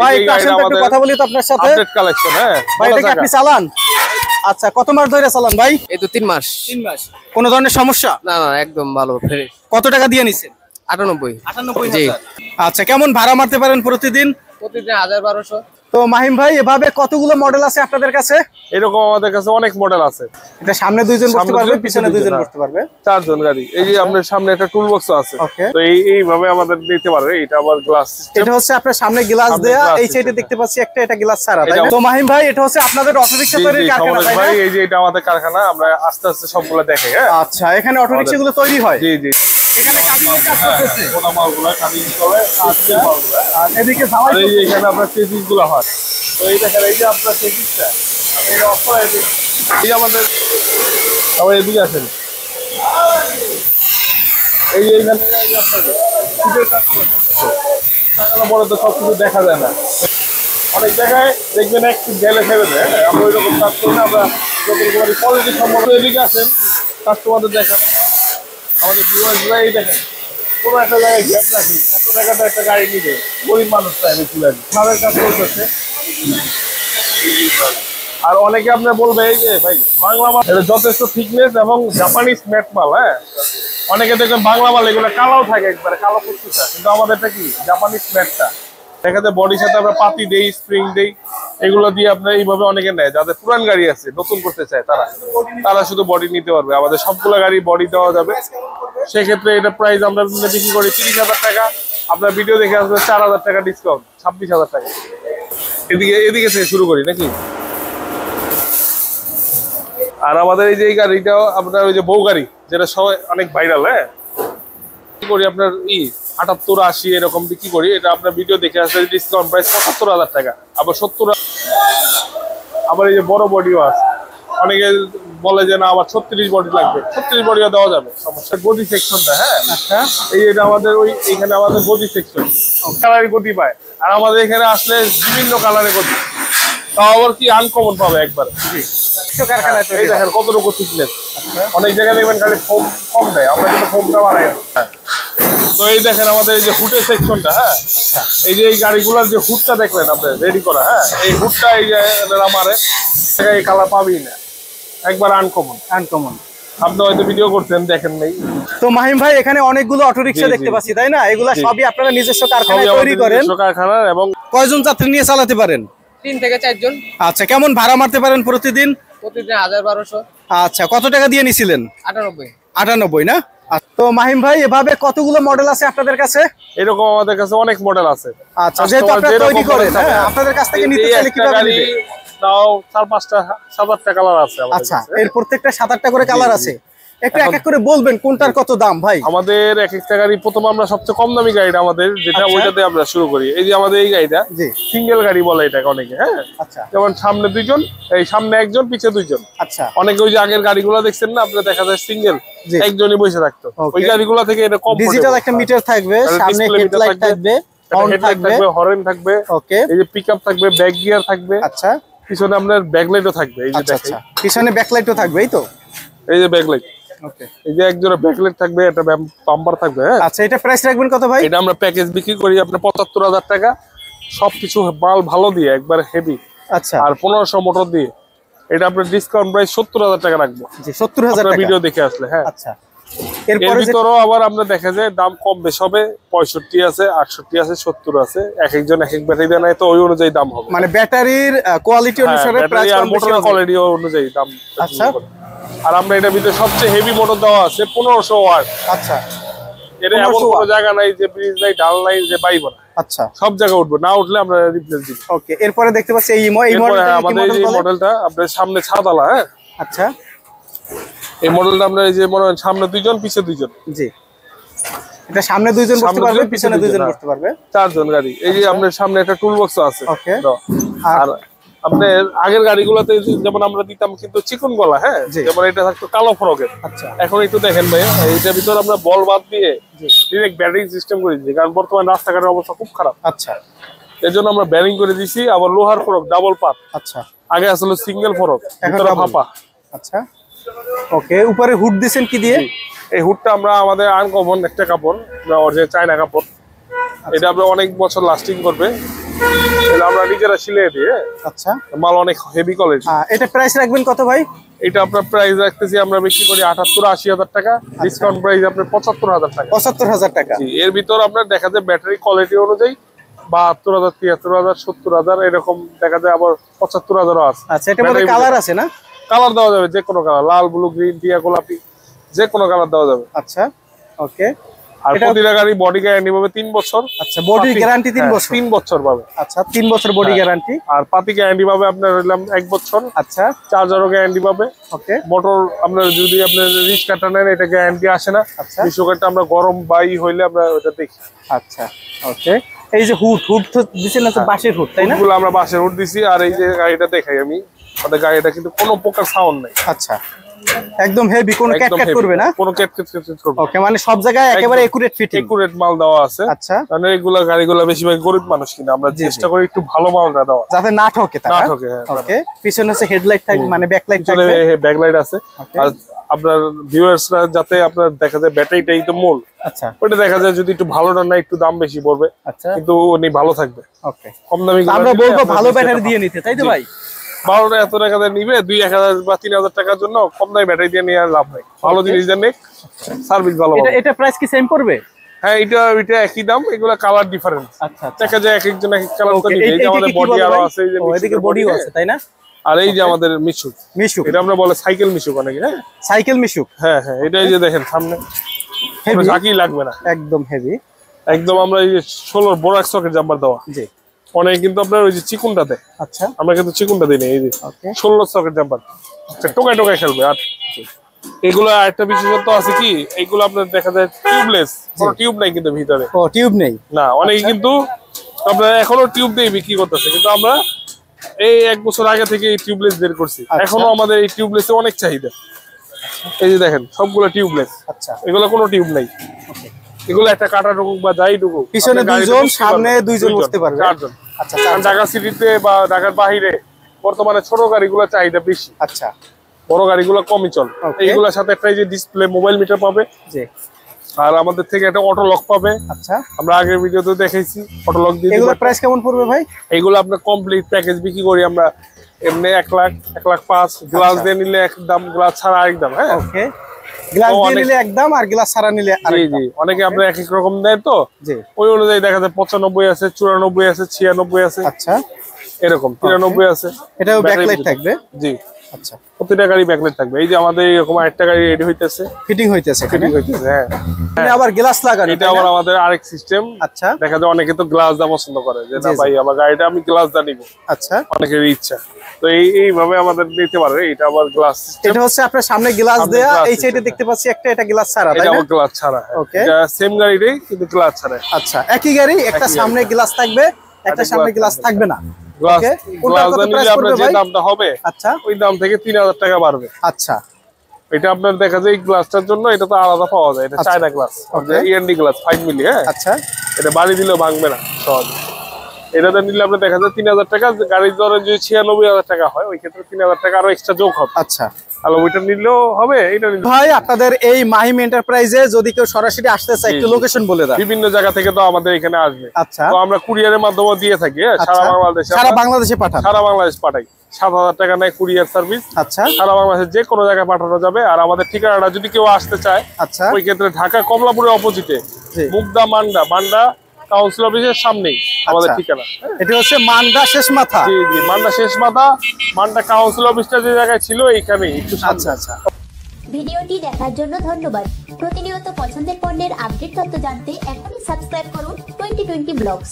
ভাই একটু আসেন তো, একটু কথা বলি তো আপনার সাথে। Update collection. হ্যাঁ ভাই এটা কি আপনি চালান? আচ্ছা, কত মাস ধরে চালান ভাই? এই তো 3 মাস। 3 মাস। কোনো ধরনের সমস্যা? না না, একদম ভালো ফ্রেশ। কত টাকা দিয়ে নিছেন? 98। জি। আচ্ছা, কেমন ভাড়া মারতে পারেন প্রতিদিন? প্রতিদিন 1000-1200। তো মাহিম ভাই, এভাবে কতগুলো মডেল আছে আপনাদের কাছে? এরকম আমাদের কাছে অনেক মডেল আছে। এটা সামনে দুইজন বসতে পারবে, পিছনে দুইজন বসতে পারবে, 4 জন গাড়ি। এই যে আপনার সামনে একটা টুল বক্স আছে। ওকে। তো এইভাবে আমাদের নিতে পারবে। এটা আবার গ্লাস সিস্টেম। এটা হচ্ছে আপনার সামনে গ্লাস দেয়া, এই সাইডে দেখতে পাচ্ছি একটা, এটা গ্লাস ছাড়া, তাই না? তো মাহিম ভাই, এটা হচ্ছে আপনাদের অটো রিকশা তৈরির কারখানা, তাই না? ভাই এই যে এটা আমাদের কারখানা, আমরা আস্তে আস্তে সবগুলো দেখাই। হ্যাঁ আচ্ছা, এখানে অটো রিকশা গুলো তৈরি হয়? জি জি। এখানে কাটিং এর কাজ করতেছে, কোনা মালগুলো কাটিং করে। আচ্ছা, আর এদিকে ধাওয়াই এই যে এখানে আপনার চেজিস গুলো হয়। তো এই দেখেন, এই যে আপনার চেজিসটা এই অফার, এই আমাদের আবার এদিকে আছেন। এই যে এখানে আপনাদের শীতের কাজগুলো করতেছে। টাকাটা বড় তো সব কিছু দেখা যায় না। অনেক জায়গায় দেখবেন একটু গেলে ফেলে দেয়। আমরা ওই রকম কাজ করি না। আমরা যত রকমের কোয়ালিটি সম্পর্কে এদিকে আছেন, কাস্টমারদের দেখেন, আমাদের ভিউয়ার্সরা এই দেখেন, কোনো একটা জায়গায় গ্যাপ রাখি, এত টাকাটা একটা গাড়ি নিবে, গরিব মানুষরা বেশি লাগে, তাদের কাজ করতেছে। আর অনেকে আপনার বলবে এই যে ভাই বাংলা মাল এটা যথেষ্ট থিকনেস এবং জাপানিজ ম্যাট মাল। হ্যাঁ, অনেকে দেখবেন বাংলা মাল এগুলো কালাও থাকে, একবারে কালো কুচকুচা, কিন্তু আমাদেরটা কি জাপানিজ ম্যাটটা দেখা যায়। বডির সাথে আমরা পাতি দেই, স্প্রিং দেই, এগুলো দিয়ে আপনার এইভাবে অনেকে নেয়। যাদের পুরান গাড়ি আছে, নতুন করতে চায়, তারা শুধু বডি নিতে পারবে। আমাদের সবগুলো গাড়ি বডি দেওয়া যাবে। সেক্ষেত্রে এটা প্রাইস আমরা বিক্রি করি 30,000 টাকা। আপনার ভিডিও দেখে আসবে 4,000 টাকা ডিসকাউন্ট, 26,000 টাকা। এদিকে থেকে শুরু করি নাকি? আর আমাদের এই যে এই গাড়িটাও আপনার ওই যে বউ গাড়ি, যেটা সবাই অনেক ভাইরাল। হ্যাঁ, কি করি আপনার 78-80 এরকম বিক্রি করি। এটা আপনার ভিডিও দেখে আসলে ডিসকাউন্ট প্রাইস 75,000 টাকা। আবার 70। আবার এই যে বড় বডিও আছে, অনেকে বলে যে না আমার 36 বডি লাগবে, 36 বডিও দেওয়া যাবে, সমস্যা। গদি সেকশনটা, হ্যাঁ আচ্ছা, এই এটা আমাদের ওই এখানে আমাদের গদি সেকশন, কালারের গদি পায়। আর আমাদের এখানে আসলে বিভিন্ন কালারের গদি, তাও আবার কি আনকমন পাবে একবার। এই দেখেন কতটুকু থিকনেস। অনেক জায়গায় দেখবেন খালি ফোম কম দেয়, আমরা কিন্তু ফোমটা বানাই। তো এই দেখেন আমাদের এই যে হুডের সেকশনটা। হ্যাঁ, এই যে এই গাড়িগুলোর যে হুডটা দেখলেন আপনি রেডি করা। হ্যাঁ, এই হুডটা এই যে আমারে এই কালার পাবেই না, একবার আনকমন। আপনি হয়তো ভিডিও করছেন, দেখেন নাই। তো মাহিম ভাই, এখানে অনেকগুলো অটো রিকশা দেখতে পাচ্ছি, তাই না? এগুলা সবই আপনারা নিজস্ব কারখানায় তৈরি করেন? কারখানার। এবং কয়জন যাত্রী নিয়ে চালাতে পারেন? 3 থেকে 4 জন। আচ্ছা, কেমন ভাড়া মারতে পারেন প্রতিদিন? প্রতিদিন 1000-1200। আচ্ছা, কত টাকা দিয়ে নিছিলেন? 98 না? তো মাহিম ভাই, এভাবে কতগুলো মডেল আছে আপনাদের কাছে? এরকম আমাদের কাছে অনেক মডেল আছে। আচ্ছা, যেহেতু আপনারা তৈরি করেন, আপনাদের কাছ থেকে নিতে চাইলে কিভাবে নিবে? তাও 4-5টা 7-8টা কালার আছে আমাদের। আচ্ছা, এর প্রত্যেকটা 7-8টা করে কালার আছে। একটু এক এক করে বলবেন কোনটার কত দাম ভাই? আমাদের এক একটা গাড়ি, প্রথম আমরা সবচেয়ে কম দামি গাড়িটা আমাদের যেটা, ওইটাতে আমরা শুরু করি। এই যে আমাদের এই গাড়িটা সিঙ্গেল গাড়ি বলে এটাকে অনেকে। হ্যাঁ, আচ্ছা, যেমন সামনে 2 জন, এই সামনে 1 জন, পিছে 2 জন। আচ্ছা, অনেকে ওই যে আগের গাড়িগুলো দেখছেন না আপনারা, দেখা যায় সিঙ্গেল একজনই বসে থাকতো। ওই গাড়িগুলো থেকে এটা কম ডিজিটাল একটা মিটার থাকবে, সামনে হেডলাইট থাকবে, হর্ন থাকবে, ওকে, এই যে পিকআপ থাকবে, ব্যাক গিয়ার থাকবে। আচ্ছা, পিছনে আপনার ব্যাকলাইটও থাকবে। এই যে আচ্ছা, পিছনে ব্যাকলাইটও থাকবে, এই তো, এই যে ব্যাকলাইট। ওকে, এই যে একজোড়া ব্যাকলাইট থাকবে, একটা বাম্পার থাকবে। আচ্ছা, এটা প্রাইস রাখবেন কত ভাই? এটা আমরা প্যাকেজ বিক্রি করি আপনার 75,000 টাকা, সবকিছু মাল ভালো দিয়ে, একবার হেভি। আচ্ছা, আর 1500 মোটর দিয়ে। এটা আপনার ডিসকাউন্ট প্রাইস 70,000 টাকা রাখবো। জি, 70,000 টাকা ভিডিও দেখে আসলে। হ্যাঁ, আচ্ছা, এর ভিতরেও আবার আমরা দেখা যায় দাম কম বেশ হবে। 65 আছে, 68 আছে, 70 আছে। এক একজন এক এক ব্যাটারি দেয়, তো ওই অনুযায়ী দাম হবে। মানে ব্যাটারির কোয়ালিটি অনুসারে প্রাইস কম বেশি হবে, কোয়ালিটি অনুযায়ী দাম। আচ্ছা, আর আমরা এটা ভিতরে সবচেয়ে হেভি মোটর দেওয়া আছে 1500 ওয়াট। আচ্ছা, এটা এমন কোনো জায়গা নাই যে ব্রিজ নাই, ঢাল নাই যে পাইবো না। আচ্ছা, সব জায়গায় উঠবো, না উঠলে আমরা রিপ্লেস দিব। ওকে, এরপরে দেখতে পাচ্ছি এই আমাদের এই মডেলটা আপনার সামনে ছাদওয়ালা। হ্যাঁ, আচ্ছা, এই মডেলটা আমরা এই যে মনে হয় সামনে 2 জন, পিছে 2 জন। জি, এটা সামনে 2 জন বসতে পারবে, পিছনে 2 জন বসতে পারবে, 4 জন গাড়ি। এই যে আপনার সামনে একটা টুল বক্স আছে। ওকে, আর আপনার আগের গাড়িগুলোতে যেমন আমরা দিতাম কিন্তু চিকন গলা। হ্যাঁ, যেমন এটা থাকতো কালো ফরকের। আচ্ছা, এখন একটু দেখেন ভাই, এইটার ভিতর আমরা বল বাদ দিয়ে ডাইরেক্ট ব্যাটারি সিস্টেম করে দিয়েছি, কারণ বর্তমানে রাস্তাঘাটের অবস্থা খুব খারাপ। আচ্ছা, এর জন্য আমরা ব্যারিং করে দিয়েছি। আবার লোহার ফরক, ডাবল পাত। আচ্ছা, আগে আসলে সিঙ্গেল ফরক, ভিতরে ফাঁপা। আচ্ছা, ওকে, উপরে হুড দিবেন কি দিয়ে? এই হুডটা আমরা আমাদের আনকমন একটা কাপড়, যে চায়না কাপড়। এটা আপনার অনেক বছর লাস্টিং করবে। এটা আমরা নিজেরা সিলিয়ে দিই। আচ্ছা, মাল অনেক হেভি কোয়ালিটি। এটা প্রাইস রাখবেন কত ভাই? এটা আপনার প্রাইস রাখতেছি আমরা বেশি করি 78-80 টাকা, ডিসকাউন্ট প্রাইস আপনার 75,000 টাকা। 75,000 টাকা। জি, এর ভিতর আপনার দেখা যায় ব্যাটারি কোয়ালিটি অনুযায়ী 72,000, 73,000, 70,000 এরকম দেখা যায়, আবার 75,000ও আছে। আচ্ছা, এটার মধ্যে কালার আছে না? কালার দেওয়া যাবে, যে কোনো কালার, লাল, ব্লু, গ্রিন, টিয়া, গোলাপি, যে কোনো কালার দেওয়া যাবে। আচ্ছা, ওকে। আর প্রতিটা গাড়ি বডি গ্যারান্টি পাবে 3 বছর। আচ্ছা, বডি গ্যারান্টি 3 বছর? 3 বছর পাবে। আচ্ছা, 3 বছর বডি গ্যারান্টি। আর পাতি গ্যারান্টি পাবে আপনার হইলাম 1 বছর। আচ্ছা, চার্জারও গ্যারান্টি পাবে। ওকে। মোটর আপনার যদি আপনার রিস্কাটা নেন, এটা গ্যারান্টি আসে না। আচ্ছা, রিস্কাটা আমরা গরম বাই হইলে আমরা ওটা দেখি। আচ্ছা, ওকে। এই যে হুড তো দিছেন না, তো বাঁশের হুড, তাই না? এগুলো আমরা বাঁশের হুড দিছি। আর এই যে গাড়িটা দেখাই আমি, আমাদের গাড়িটা কিন্তু কোনো প্রকার সাউন্ড নাই। আচ্ছা, একদম হেভি, কোনো ক্যাট করবে না? কোনো ক্যাট করবে। ওকে, মানে সব জায়গায় একেবারে একুরেট ফিটিং, একুরেট মাল দেওয়া আছে। আচ্ছা, মানে এগুলা গাড়িগুলা বেশিরভাগ গরিব মানুষ কিনা, আমরা চেষ্টা করি একটু ভালো মালটা দেওয়া, যাতে না ঠকে তারা। না ঠকে। ওকে, পিছনে হচ্ছে হেডলাইট থাকবে, মানে ব্যাকলাইট থাকবে, ব্যাকলাইট আছে। আর আপনার ভিউয়ার্সরা যাতে আপনার দেখা যায় ব্যাটারিটাই তো মূল। আচ্ছা, ওটা দেখা যায় যদি একটু ভালোটা না, একটু দাম বেশি পড়বে। আচ্ছা, কিন্তু উনি ভালো থাকবে। ওকে, কম দামি আমরা বলবো ভালো ব্যাটারি দিয়ে নিতে, তাই তো ভাই? 12টা এত টাকা দিয়ে নিবে, 2-1000 বা 3000 টাকার জন্য কম দামি ব্যাটারি দিয়ে নিয়ে আর লাভ নাই। ভালো জিনিস দেন, সার্ভিস ভালো। এটা প্রাইস কি সেম পড়বে? হ্যাঁ, এটা একই দাম। এগুলো কালার ডিফারেন্স। আচ্ছা, দেখা যায় এক একজন এক এক কালার করে দিবে। এই যে আমাদের বডি আরো আছে, এই যে এদিকে বডিও আছে, তাই না? আর এই যে আমাদের মিশুক, এটা আমরা বলে সাইকেল মিশুক অনেকে। হ্যাঁ, সাইকেল মিশুক। হ্যাঁ, এটা এই যে দেখেন সামনে, হেভি, ঝাঁকি লাগবে না, একদম হেভি। একদম আমরা এই যে 16 বোরাক সকেট জাম্পার দেওয়া। জি, অনেকে কিন্তু আপনার ওই যে চিকুনটা দেয়। আচ্ছা, আমরা কিন্তু চিকুনটা দিই না। এই যে 16 সকেট জাম্পার, টোকায় খেলবে। আর এগুলো আরেকটা বিশেষত্ব আছে কি, এগুলো আপনার দেখা যায় টিউবলেস, কোনো টিউব নাই কিন্তু ভিতরে। ও, টিউব নেই না, অনেকে কিন্তু আপনার এখনো টিউব দিয়ে বিক্রি করতেছে, কিন্তু আমরা এই 1 বছর আগে থেকে এই টিউবলেস বের করছি। এখনো আমাদের এই টিউবলেসে অনেক চাহিদা। এই যে দেখেন সবগুলো টিউবলেস। আচ্ছা, এগুলো কোনো টিউব নাই। এগুলো একটা কাটা ঢুকুক বা যাই ঢুকুক, পিছনে 2 জন, সামনে 2 জন বসতে পারবে। 4 জন। আচ্ছা, ঢাকা সিটিতে বা ঢাকার বাহিরে বর্তমানে ছোট গাড়িগুলো চাহিদা বেশি। আচ্ছা, বড় গাড়িগুলো কমই চলে। এইগুলোর সাথে একটা যে ডিসপ্লে মোবাইল মিটার পাবে। জি, আর আমাদের থেকে একটা অটো লক পাবে। আচ্ছা, আমরা আগের ভিডিওতে দেখাইছি অটো লক দিয়ে। এগুলোর প্রাইস কেমন পড়বে ভাই? এগুলো আপনার কমপ্লিট প্যাকেজ বিক্রি করি আমরা এমনি 1 লাখ, 1,05,000। গ্লাস দিয়ে নিলে এক দাম, গ্লাস ছাড়া আরেক দাম। হ্যাঁ, ওকে, গ্লাস দিয়ে নিলে একদম, আর গ্লাস ছাড়া নিলে আরেক দাম। জি, অনেকে আপনার এক এক রকম দেয়, তো জি, ওই অনুযায়ী দেখা যায় 95 আছে, 94 আছে, 96 আছে। আচ্ছা, এরকম 93 আছে। এটাও ব্যাকলাইট থাকবে? জি, আচ্ছা, প্রতিটা গাড়ি ব্যাকলাইট থাকবে। এই যে আমাদের এরকম আরেকটা গাড়ি রেডি হইতেছে, ফিটিং হইতেছে। হ্যাঁ, আবার গ্লাস লাগানো, এটা আবার আমাদের আরেক সিস্টেম। আচ্ছা, দেখা যায় অনেকে তো গ্লাস দা পছন্দ করে, যে না ভাই আমার গাড়িটা আমি গ্লাস দা নিব। আচ্ছা, অনেকের ইচ্ছা, তো এইভাবে আমাদের নিতে পারে। এটা আবার গ্লাস সিস্টেম। এটা হচ্ছে আপনার সামনে গ্লাস দেয়া, এই সাইডে দেখতে পাচ্ছি একটা, এটা গ্লাস ছাড়া, তাই এটা না? আবার গ্লাস ছাড়া। ওকে, এটা সেম গাড়িটাই কিন্তু গ্লাস ছাড়া। আচ্ছা, একই গাড়ি, একটা সামনে গ্লাস থাকবে, একটা সামনে গ্লাস থাকবে না। গ্লাস নিলে আপনার যে দামটা হবে, আচ্ছা, ওই দাম থেকে 3000 টাকা বাড়বে। আচ্ছা, এটা আপনার দেখা যায় এই গ্লাসটার জন্য এটা তো আলাদা পাওয়া যায়। এটা চায়না গ্লাস, ইএনডি গ্লাস 5 মিলি। হ্যাঁ, আচ্ছা, এটা বাড়ি দিলেও ভাঙবে না সহজে। এটাতে নিলে আপনার দেখা যায় 3000 টাকা। গাড়ির দরে যদি 96,000 টাকা হয়, ওই ক্ষেত্রে 3000 টাকা আরো এক্সট্রা যোগ হবে। আচ্ছা, আর ওইটা নিলেও হবে, এটা নিলে। ভাই, আপনাদের এই মাহিম এন্টারপ্রাইজে যদি কেউ সরাসরি আসতে চায়, একটু লোকেশন বলে দেন। বিভিন্ন জায়গা থেকে তো আমাদের এখানে আসবে। আচ্ছা, তো আমরা কুরিয়ারের মাধ্যমে দিয়ে থাকি। সারা বাংলাদেশে পাঠান? সারা বাংলাদেশ পাঠাই। 7000 টাকা নেয় কুরিয়ার সার্ভিস। আচ্ছা, সারা বাংলাদেশে যে কোনো জায়গায় পাঠানো যাবে। আর আমাদের ঠিকানাটা যদি কেউ আসতে চায়, আচ্ছা, ওই ক্ষেত্রে ঢাকা কমলাপুরের অপোজিটে মুগদা মান্ডা কাউন্সিল অফিসের সামনেই আমাদের ঠিকানা। এটা হচ্ছে মান্ডা শেষ মাথা। জি, মান্ডা শেষ মাথা। মান্ডা কাউন্সিল অফিসটা যে জায়গায় ছিল, এইখানেই একটু। আচ্ছা, আচ্ছা। ভিডিওটি দেখার জন্য ধন্যবাদ। প্রতিনিয়ত পছন্দের পণ্যের আপডেট তথ্য জানতে এখনই সাবস্ক্রাইব করুন 2020 ব্লগস।